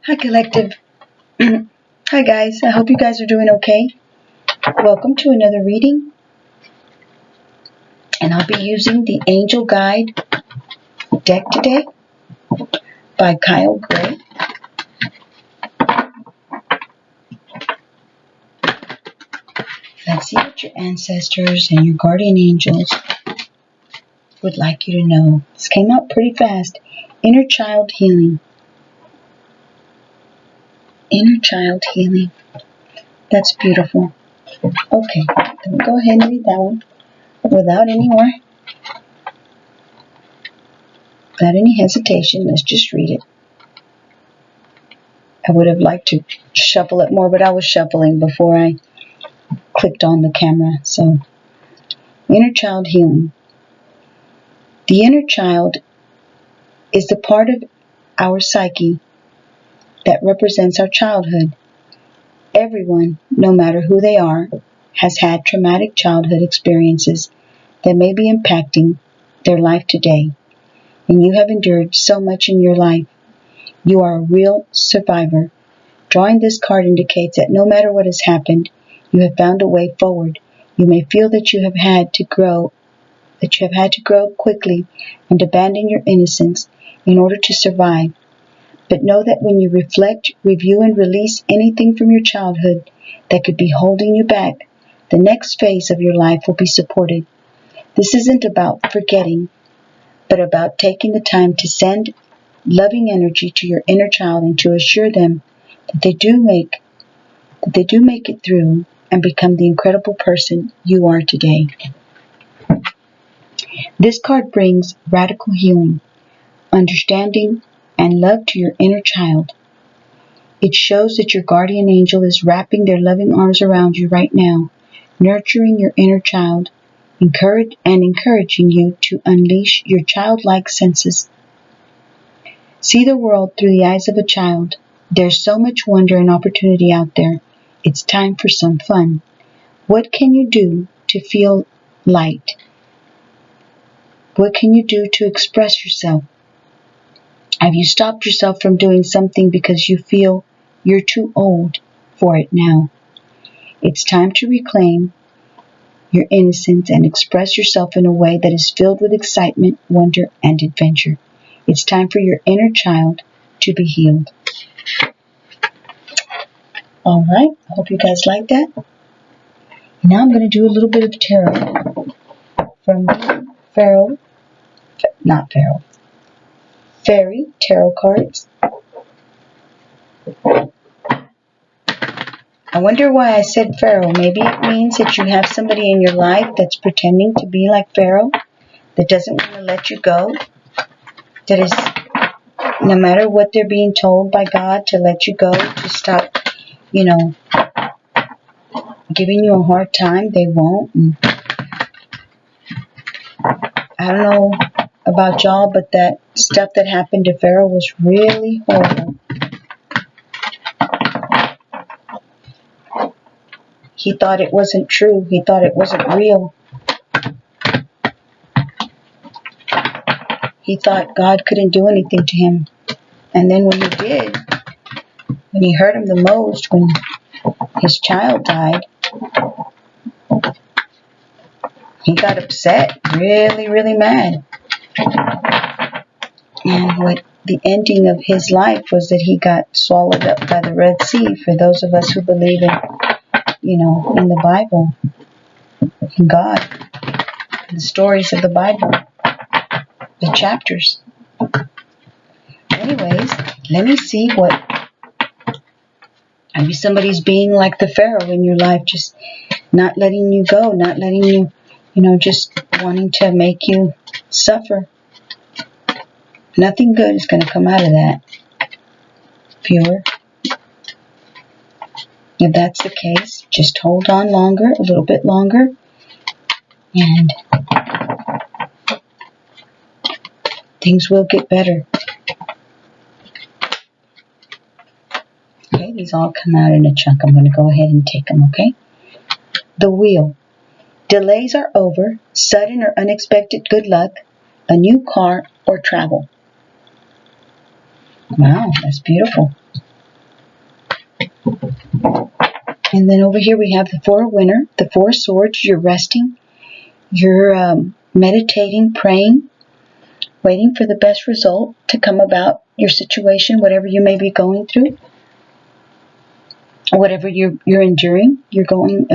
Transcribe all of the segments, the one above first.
Hi, Collective. Hi, guys. I hope you guys are doing okay. Welcome to another reading. And I'll be using the Angel Guide deck today by Kyle Gray. Let's see what your ancestors and your guardian angels would like you to know. This came out pretty fast. Inner child healing. Inner child healing. That's beautiful. Okay, let me go ahead and read that one without any hesitation. Let's just read it. I would have liked to shuffle it more, but I was shuffling before I clicked on the camera. So, inner child healing. The inner child is the part of our psyche that represents our childhood. Everyone, no matter who they are, has had traumatic childhood experiences that may be impacting their life today. And you have endured so much in your life. You are a real survivor. Drawing this card indicates that no matter what has happened, you have found a way forward. You may feel that you have had to grow quickly and abandon your innocence in order to survive. But know that when you reflect, review, and release anything from your childhood that could be holding you back, the next phase of your life will be supported. This isn't about forgetting, but about taking the time to send loving energy to your inner child and to assure them that they do make it through and become the incredible person you are today. This card brings radical healing, understanding, and love to your inner child. It shows that your guardian angel is wrapping their loving arms around you right now, nurturing your inner child, encouraging you to unleash your childlike senses. See the world through the eyes of a child. There's so much wonder and opportunity out there. It's time for some fun. What can you do to feel light? What can you do to express yourself? Have you stopped yourself from doing something because you feel you're too old for it now? It's time to reclaim your innocence and express yourself in a way that is filled with excitement, wonder, and adventure. It's time for your inner child to be healed. All right, I hope you guys like that. Now I'm going to do a little bit of tarot from Fairy tarot cards. I wonder why I said Pharaoh. Maybe it means that you have somebody in your life that's pretending to be like Pharaoh, that doesn't want to let you go, that is, no matter what they're being told by God to let you go, to stop, giving you a hard time, they won't. And I don't know about y'all, but that stuff that happened to Pharaoh was really horrible. He thought it wasn't true. He thought it wasn't real. He thought God couldn't do anything to him. And then when he did, when he hurt him the most, when his child died, he got upset, really, really mad. And what the ending of his life was that he got swallowed up by the Red Sea, for those of us who believe in the Bible, in God, the stories of the Bible, the chapters. Anyways, let me see what, maybe somebody's being like the Pharaoh in your life, just not letting you go, not letting you, just wanting to make you suffer. Nothing good is going to come out of that, viewer. If that's the case, just hold on longer, a little bit longer, and things will get better. Okay, these all come out in a chunk. I'm going to go ahead and take them, okay? The Wheel. Delays are over. Sudden or unexpected good luck. A new car or travel. Wow, that's beautiful. And then over here we have the Four Winner, the Four of Swords. You're resting, you're meditating, praying, waiting for the best result to come about your situation, whatever you may be going through, whatever you're enduring, you're going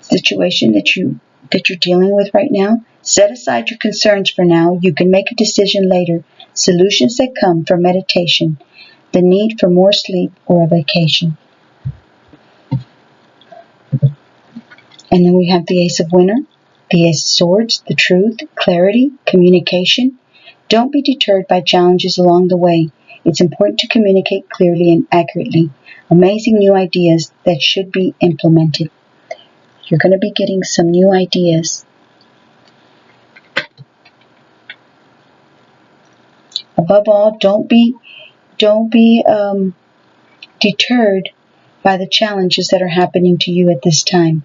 situation that you're dealing with right now. Set aside your concerns for now. You can make a decision later. Solutions that come from meditation, the need for more sleep or a vacation. And then we have the Ace of Winter, the Ace of Swords, the truth, clarity, communication. Don't be deterred by challenges along the way. It's important to communicate clearly and accurately. Amazing new ideas that should be implemented. You're going to be getting some new ideas. Above all, don't be deterred by the challenges that are happening to you at this time,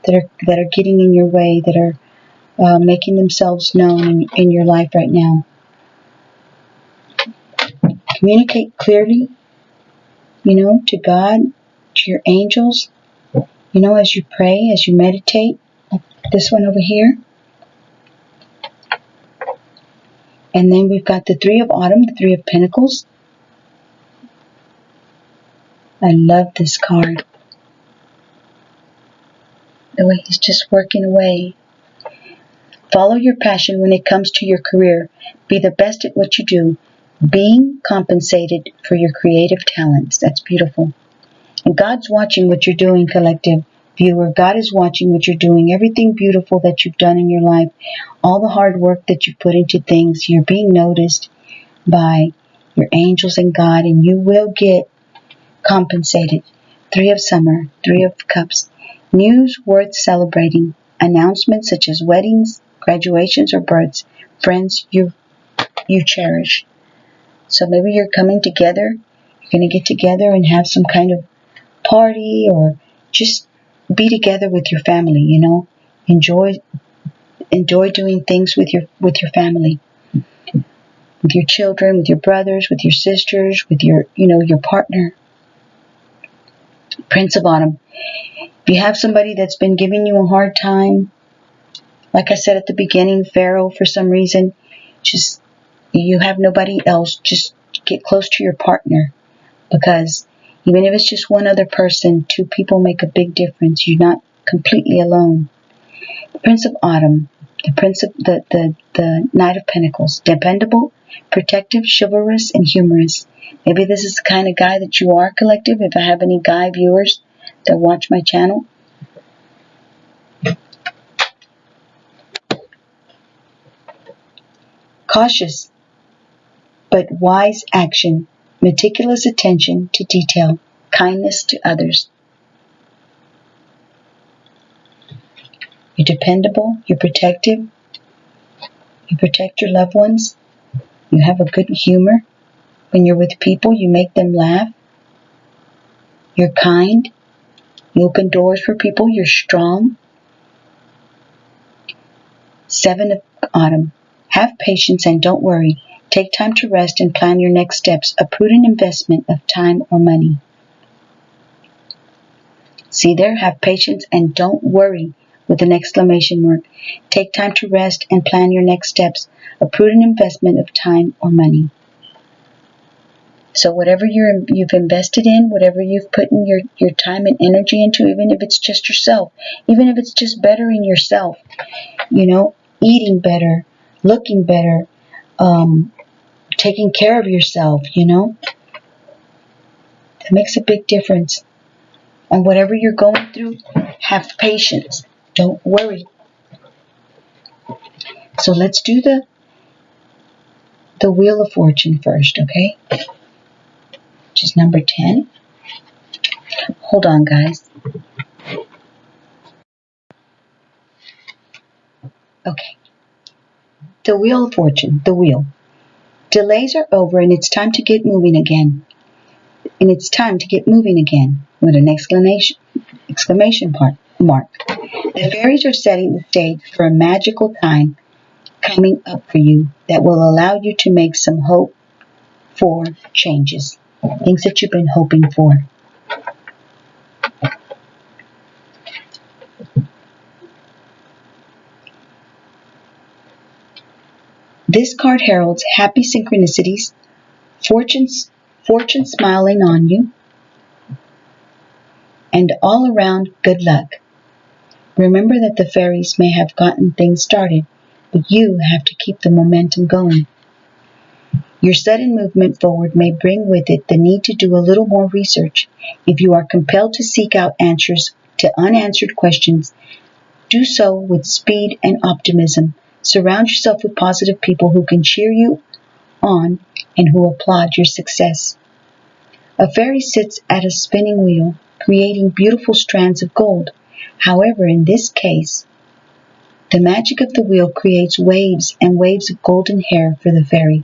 that are getting in your way, that are making themselves known in your life right now. Communicate clearly, to God, to your angels, as you pray, as you meditate, like this one over here. And then we've got the Three of Autumn, the Three of Pentacles. I love this card. The way he's just working away. Follow your passion when it comes to your career. Be the best at what you do. Being compensated for your creative talents. That's beautiful. And God's watching what you're doing, collective viewer. God is watching what you're doing. Everything beautiful that you've done in your life. All the hard work that you put into things. You're being noticed by your angels and God. And you will get compensated. Three of Summer. Three of Cups. News worth celebrating. Announcements such as weddings, graduations, or births. Friends you cherish. So maybe you're coming together. You're going to get together and have some kind of party, or just be together with your family, Enjoy doing things with your family. With your children, with your brothers, with your sisters, with your partner. Prince of Autumn. If you have somebody that's been giving you a hard time, like I said at the beginning, Pharaoh, for some reason, just you have nobody else, just get close to your partner, because even if it's just one other person, two people make a big difference. You're not completely alone. The Prince of Autumn, the Prince of the Knight of Pentacles, dependable, protective, chivalrous, and humorous. Maybe this is the kind of guy that you are, collective. If I have any guy viewers that watch my channel. Cautious, but wise action, meticulous attention to detail, kindness to others. You're dependable, you're protective, you protect your loved ones, you have a good humor. When you're with people, you make them laugh. You're kind, you open doors for people, you're strong. Seven of Autumn. Have patience and don't worry. Take time to rest and plan your next steps. A prudent investment of time or money. See there? Have patience and don't worry with an exclamation mark. Take time to rest and plan your next steps. A prudent investment of time or money. So whatever you've invested in, whatever you've put in your time and energy into, even if it's just yourself, even if it's just bettering yourself, eating better, looking better, taking care of yourself, it makes a big difference. And whatever you're going through, have patience. Don't worry. So let's do the Wheel of Fortune first, okay? Which is number 10. Hold on, guys. Okay. The Wheel of Fortune, the wheel. Delays are over and it's time to get moving again. And it's time to get moving again with an exclamation mark. The fairies are setting the stage for a magical time coming up for you that will allow you to make some hope for changes. Things that you've been hoping for. This card heralds happy synchronicities, fortune smiling on you, and all around good luck. Remember that the fairies may have gotten things started, but you have to keep the momentum going. Your sudden movement forward may bring with it the need to do a little more research. If you are compelled to seek out answers to unanswered questions, do so with speed and optimism. Surround yourself with positive people who can cheer you on and who applaud your success. A fairy sits at a spinning wheel, creating beautiful strands of gold. However, in this case, the magic of the wheel creates waves and waves of golden hair for the fairy,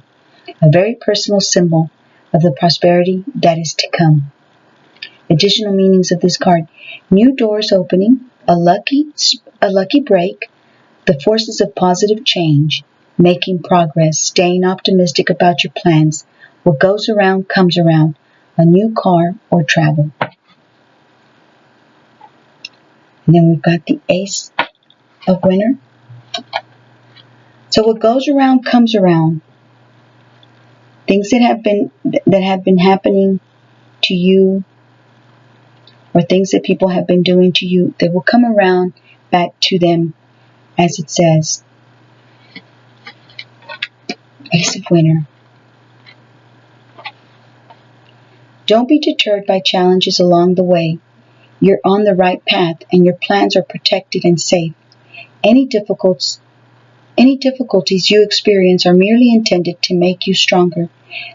a very personal symbol of the prosperity that is to come. Additional meanings of this card: new doors opening, a lucky break, the forces of positive change, making progress, staying optimistic about your plans. What goes around comes around, a new car or travel. And then we've got the Ace of Winter. So what goes around comes around. Things that have been happening to you, or things that people have been doing to you, they will come around back to them, as it says. Ace of Winter. Don't be deterred by challenges along the way. You're on the right path and your plans are protected and safe. Any difficulties you experience are merely intended to make you stronger.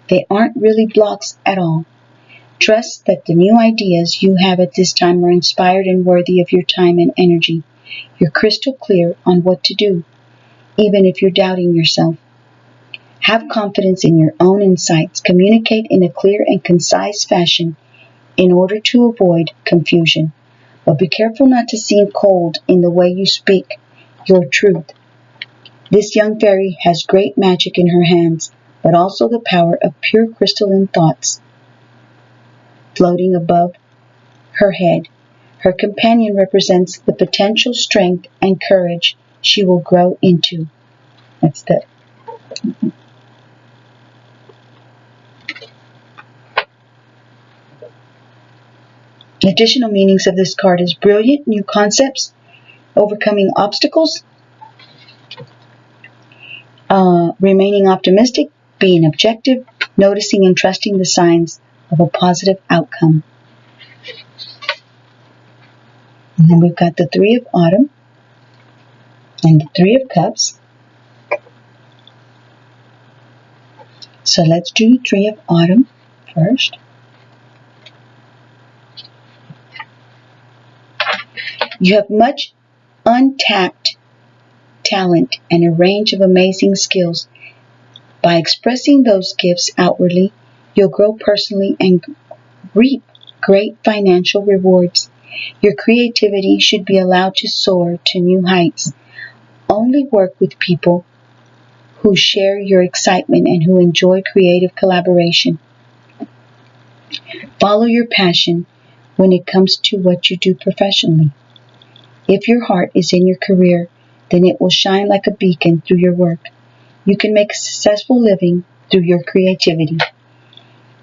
They aren't really blocks at all. Trust that the new ideas you have at this time are inspired and worthy of your time and energy. You're crystal clear on what to do, even if you're doubting yourself. Have confidence in your own insights. Communicate in a clear and concise fashion in order to avoid confusion. But be careful not to seem cold in the way you speak your truth. This young fairy has great magic in her hands, but also the power of pure crystalline thoughts floating above her head. Her companion represents the potential strength and courage she will grow into. That's the additional meanings of this card is brilliant new concepts, overcoming obstacles, remaining optimistic, being objective, noticing and trusting the signs of a positive outcome. And then we've got the Three of Autumn and the Three of Cups. So let's do Three of Autumn first. You have much untapped talent and a range of amazing skills. By expressing those gifts outwardly, you'll grow personally and reap great financial rewards. Your creativity should be allowed to soar to new heights. Only work with people who share your excitement and who enjoy creative collaboration. Follow your passion when it comes to what you do professionally. If your heart is in your career, then it will shine like a beacon through your work. You can make a successful living through your creativity.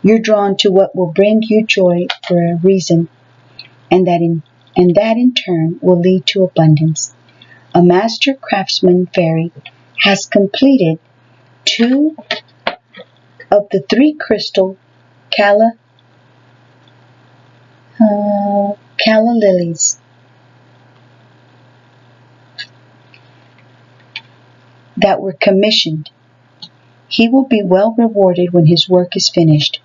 You're drawn to what will bring you joy for a reason, and that in turn will lead to abundance. A master craftsman fairy has completed 2 of the 3 crystal calla lilies that were commissioned. He will be well rewarded when his work is finished.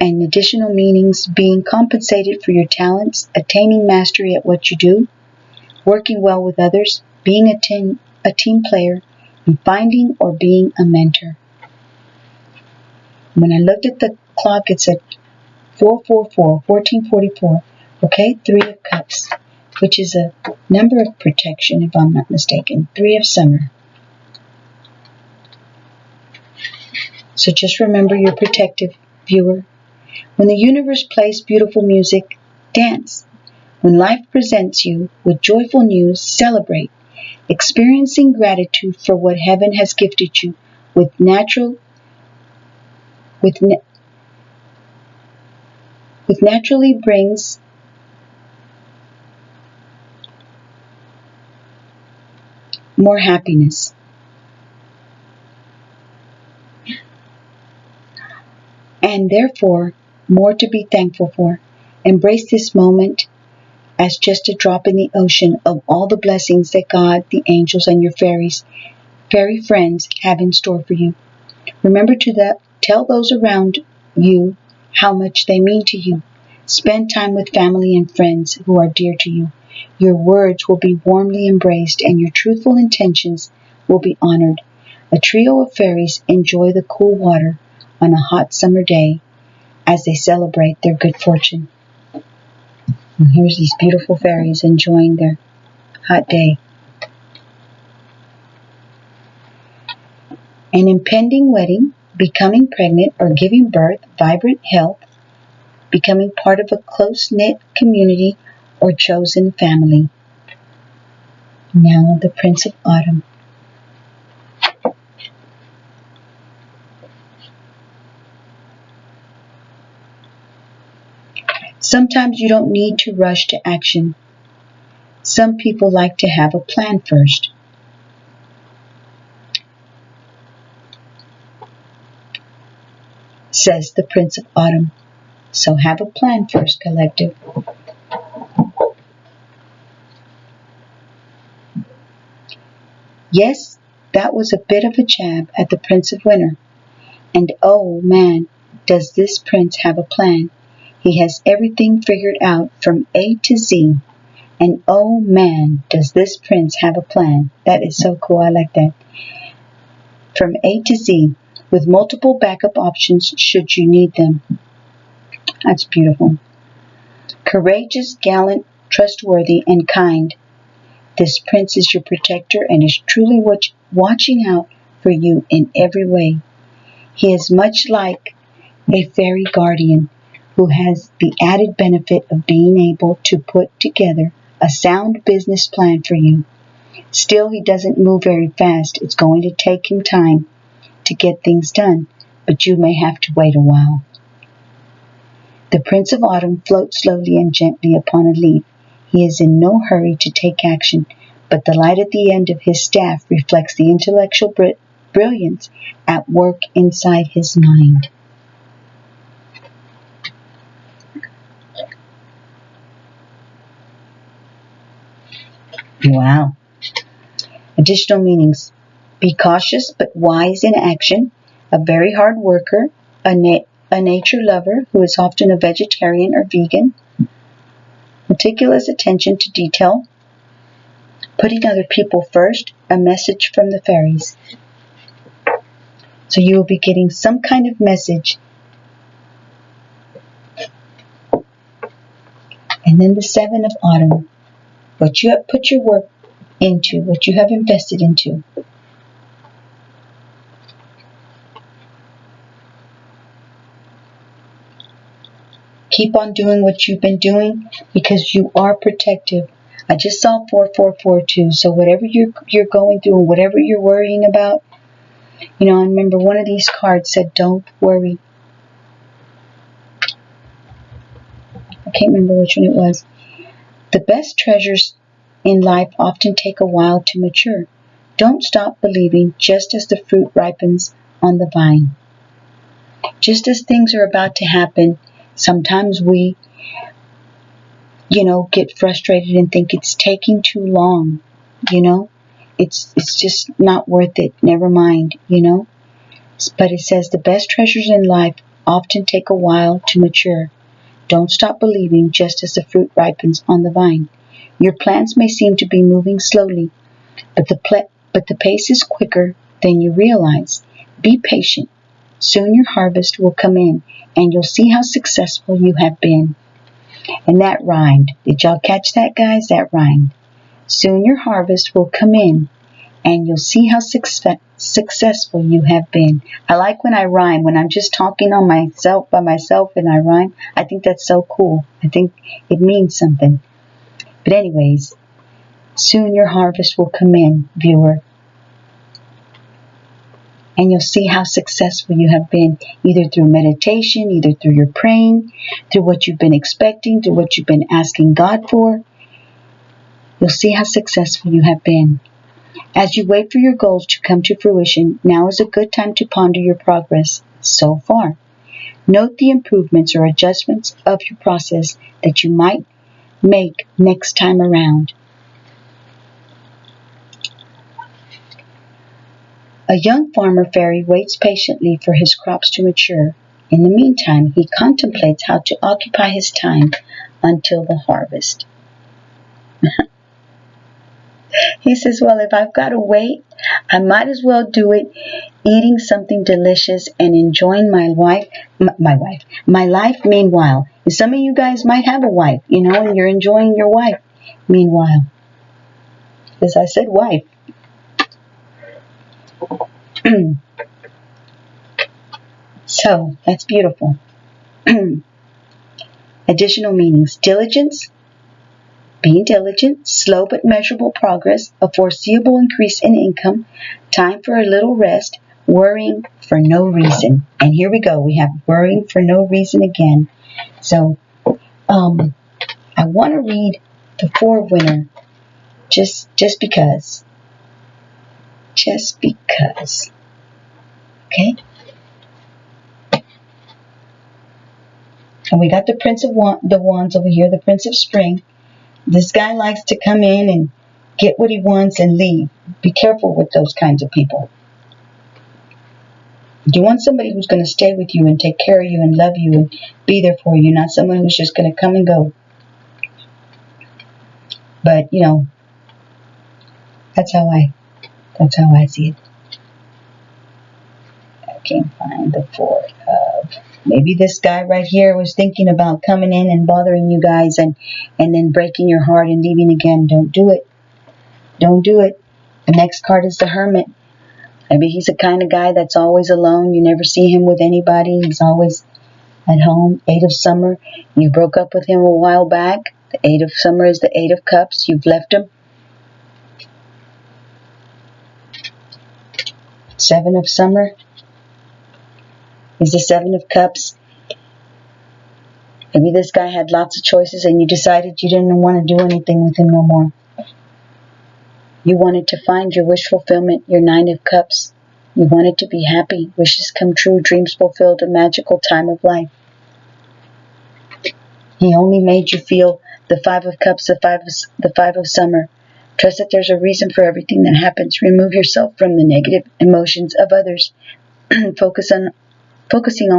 And additional meanings: being compensated for your talents, attaining mastery at what you do, working well with others, being a team player, and finding or being a mentor. When I looked at the clock, it said 1444. Okay, 3 of Cups, which is a number of protection, if I'm not mistaken. 3 of Summer. So just remember you're protective, viewer. When the universe plays beautiful music, dance. When life presents you with joyful news, celebrate. Experiencing gratitude for what heaven has gifted you with naturally brings more happiness. And therefore, more to be thankful for. Embrace this moment as just a drop in the ocean of all the blessings that God, the angels, and your fairy friends have in store for you. Remember to tell those around you how much they mean to you. Spend time with family and friends who are dear to you. Your words will be warmly embraced and your truthful intentions will be honored. A trio of fairies enjoy the cool water on a hot summer day as they celebrate their good fortune. And here's these beautiful fairies enjoying their hot day. An impending wedding, becoming pregnant or giving birth, vibrant health, becoming part of a close-knit community or chosen family. Now the Prince of Autumn. Sometimes you don't need to rush to action. Some people like to have a plan first. Says the Prince of Autumn. So have a plan first, collective. Yes, that was a bit of a jab at the Prince of Winter. And oh man, does this prince have a plan. He has everything figured out from A to Z. And oh man, does this prince have a plan. That is so cool, I like that. From A to Z, with multiple backup options should you need them. That's beautiful. Courageous, gallant, trustworthy, and kind. This prince is your protector and is truly watching out for you in every way. He is much like a fairy guardian who has the added benefit of being able to put together a sound business plan for you. Still, he doesn't move very fast. It's going to take him time to get things done, but you may have to wait a while. The Prince of Autumn floats slowly and gently upon a leaf. He is in no hurry to take action, but the light at the end of his staff reflects the intellectual brilliance at work inside his mind. Wow. Additional meanings. Be cautious but wise in action, a very hard worker, a nature lover who is often a vegetarian or vegan, meticulous attention to detail, putting other people first, a message from the fairies. So you will be getting some kind of message. And then the Seven of Autumn. What you have put your work into, what you have invested into. Keep on doing what you've been doing because you are protective. I just saw 4442. So whatever you're going through and whatever you're worrying about, I remember one of these cards said, don't worry. I can't remember which one it was. The best treasures in life often take a while to mature. Don't stop believing just as the fruit ripens on the vine. Just as things are about to happen, sometimes we, get frustrated and think it's taking too long, It's just not worth it. Never mind, But it says the best treasures in life often take a while to mature. Don't stop believing just as the fruit ripens on the vine. Your plans may seem to be moving slowly, but the pace is quicker than you realize. Be patient. Soon your harvest will come in, and you'll see how successful you have been. And that rhymed. Did y'all catch that, guys? That rhymed. Soon your harvest will come in, and you'll see how successful you have been. I like when I rhyme, when I'm just talking by myself and I rhyme. I think that's so cool. I think it means something. But anyways, Soon your harvest will come in, viewer. And you'll see how successful you have been, either through meditation, either through your praying, through what you've been expecting, through what you've been asking God for. You'll see how successful you have been. As you wait for your goals to come to fruition, now is a good time to ponder your progress so far. Note the improvements or adjustments of your process that you might make next time around. A young farmer fairy waits patiently for his crops to mature. In the meantime, he contemplates how to occupy his time until the harvest. He says, well, if I've got to wait, I might as well do it eating something delicious and enjoying my life meanwhile. And some of you guys might have a wife, and you're enjoying your wife meanwhile. As I said, wife. So, that's beautiful. Additional meanings. Diligence, being diligent, slow but measurable progress, a foreseeable increase in income, time for a little rest, worrying for no reason. And here we go. We have worrying for no reason again. So, I want to read the 4 winner just because. Just because. Okay? And we got the Prince of the Wands over here, the Prince of Spring. This guy likes to come in and get what he wants and leave. Be careful with those kinds of people. You want somebody who's going to stay with you and take care of you and love you and be there for you, not someone who's just going to come and go. But, that's how I see it. I can't find the 4 of... Maybe this guy right here was thinking about coming in and bothering you guys and then breaking your heart and leaving again. Don't do it. Don't do it. The next card is the Hermit. Maybe he's the kind of guy that's always alone. You never see him with anybody. He's always at home. 8 of Summer. You broke up with him a while back. The 8 of Summer is the 8 of Cups. You've left him. 7 of Summer is the 7 of Cups. Maybe this guy had lots of choices and you decided you didn't want to do anything with him no more. You wanted to find your wish fulfillment, your 9 of Cups. You wanted to be happy, wishes come true, dreams fulfilled, a magical time of life. He only made you feel the 5 of Cups, the 5 of Summer. Trust that there's a reason for everything that happens. Remove yourself from the negative emotions of others. Focusing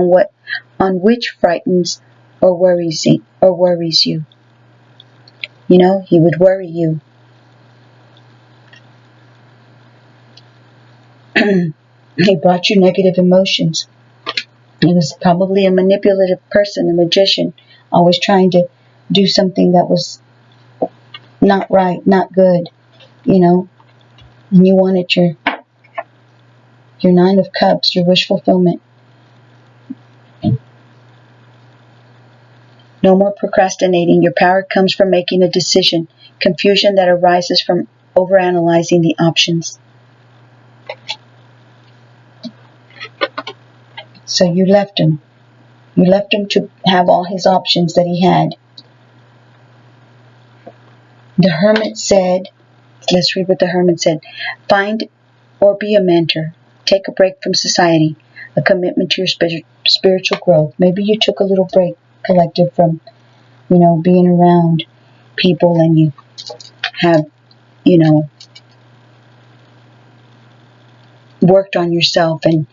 on which frightens or worries you. He would worry you. He brought you negative emotions. He was probably a manipulative person, a magician, always trying to do something that was not right, not good, and you wanted your 9 of Cups, your wish fulfillment. No more procrastinating. Your power comes from making a decision. Confusion that arises from overanalyzing the options. So you left him. You left him to have all his options that he had. The Hermit said, let's read what the Hermit said. Find or be a mentor. Take a break from society. A commitment to your spiritual growth. Maybe you took a little break, collective, from, being around people, and you have, worked on yourself and,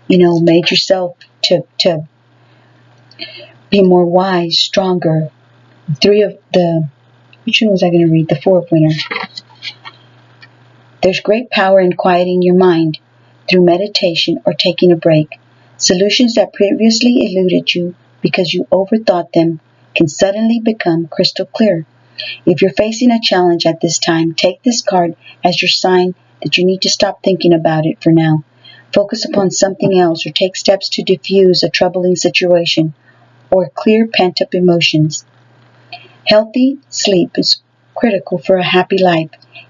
made yourself to be more wise, stronger. 3 of the... Which one was I going to read? The 4th winner. There's great power in quieting your mind through meditation or taking a break. Solutions that previously eluded you because you overthought them can suddenly become crystal clear. If you're facing a challenge at this time, take this card as your sign that you need to stop thinking about it for now. Focus upon something else or take steps to diffuse a troubling situation or clear pent-up emotions. Healthy sleep is critical for a happy life.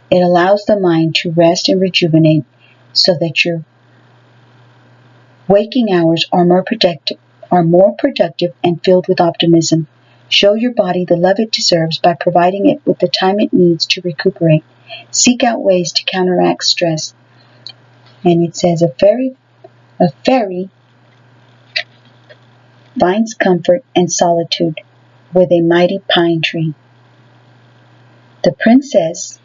It allows the mind to rest and rejuvenate so that your waking hours are more productive and filled with optimism. Show your body the love it deserves by providing it with the time it needs to recuperate. Seek out ways to counteract stress. And it says a fairy finds comfort and solitude with a mighty pine tree. The princess,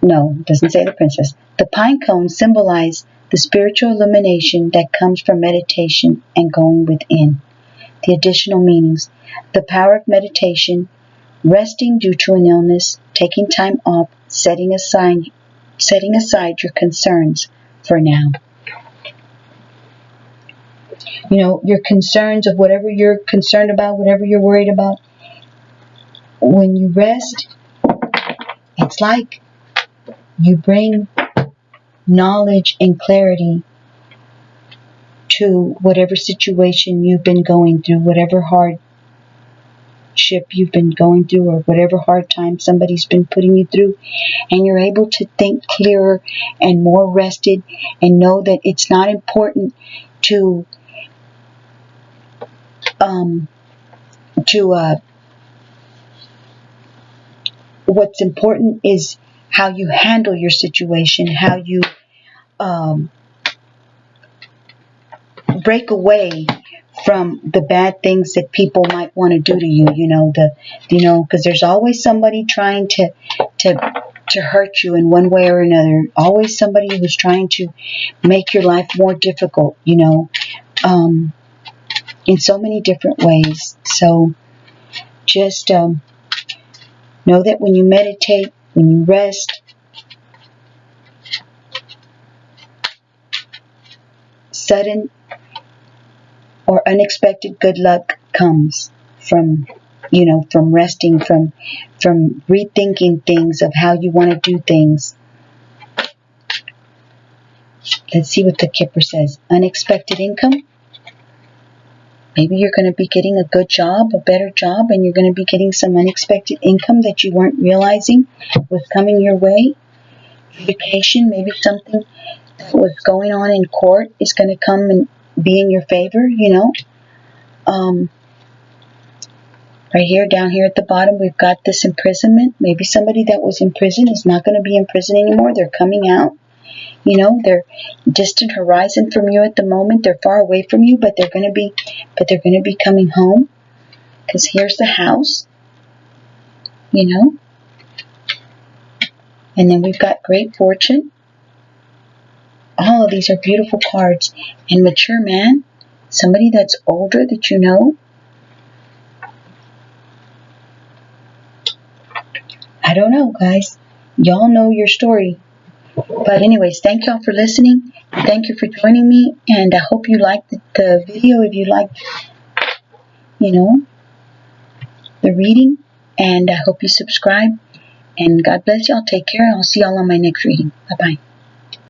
no, it doesn't say the princess. The pine cones symbolize the spiritual illumination that comes from meditation and going within. The additional meanings: the power of meditation, resting due to an illness, taking time off, setting aside your concerns for now. You know, your concerns of whatever you're concerned about, whatever you're worried about. When you rest, it's like you bring knowledge and clarity to whatever situation you've been going through, whatever hardship you've been going through, or whatever hard time somebody's been putting you through, and you're able to think clearer and more rested and know that it's not important to what's important is how you handle your situation, how you break away from the bad things that people might want to do to you. Because there's always somebody trying to hurt you in one way or another. Always somebody who's trying to make your life more difficult. In so many different ways. So just know that when you meditate, when you rest, sudden or unexpected good luck comes from resting, from rethinking things of how you want to do things. Let's see what the Kipper says. Unexpected income. Maybe you're going to be getting a good job, a better job, and you're going to be getting some unexpected income that you weren't realizing was coming your way. Education, maybe something that was going on in court is going to come and be in your favor, Right here, down here at the bottom, we've got this imprisonment. Maybe somebody that was in prison is not going to be in prison anymore. They're coming out. They're distant horizon from you at the moment. They're far away from you, but they're going to be coming home. Because here's the house, And then we've got great fortune. All of these are beautiful cards. And mature man, somebody that's older that you know. I don't know, guys. Y'all know your story. But anyways, thank y'all for listening. Thank you for joining me. And I hope you liked the video. If you liked, the reading. And I hope you subscribe. And God bless y'all. Take care. I'll see y'all on my next reading. Bye-bye.